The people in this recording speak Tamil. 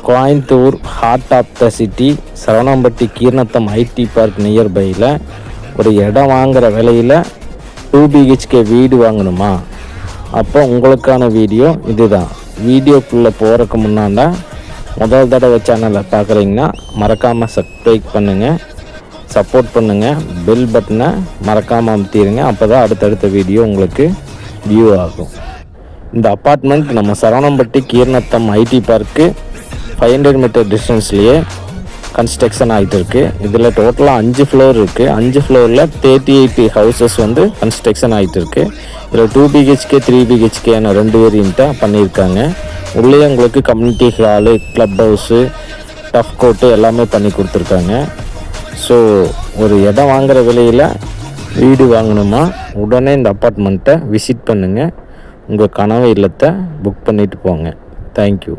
Coimbatore heart of the city Saravanampatti Keeranatham IT park நியர்பையில் ஒரு இடம் வாங்குகிற விலையில் 2 BHK வீடு வாங்கணுமா? அப்போ உங்களுக்கான வீடியோ இதுதான். வீடியோக்குள்ளே போகிறதுக்கு முன்னாடி முதல் தடவை சேனலை பார்க்குறீங்கன்னா மறக்காமல் சப்ஸ்கிரைப் பண்ணுங்கள், சப்போர்ட் பண்ணுங்கள், பெல் பட்டனை மறக்காமல் அமுத்திடுங்க. அப்போ தான் அடுத்தடுத்த வீடியோ உங்களுக்கு வியூ ஆகும். இந்த அப்பார்ட்மெண்ட் நம்ம சரவணம்பட்டி கீர்ணத்தம் ஐடி பார்க்கு 500 மீட்டர் டிஸ்டன்ஸ்லேயே கன்ஸ்ட்ரக்ஷன் ஆகிட்டு இருக்குது. இதில் டோட்டலாக 5 ஃப்ளோர் இருக்குது. 5 ஃப்ளோரில் 38 ஹவுசஸ் வந்து கன்ஸ்ட்ரக்ஷன் ஆகிட்டு இருக்குது. இதில் 2 BHK 3 BHK 2 வேரியண்ட்டாக பண்ணியிருக்காங்க. உள்ளே உங்களுக்கு community hall, club house, tough court எல்லாமே பண்ணி கொடுத்துருக்காங்க. ஸோ ஒரு இடம் வாங்குகிற விலையில் வீடு வாங்கணுமா? உடனே இந்த அப்பார்ட்மெண்ட்டை விசிட் பண்ணுங்கள். உங்கள் கனவு இல்லத்தை புக் பண்ணிவிட்டு போங்க. தேங்க்யூ.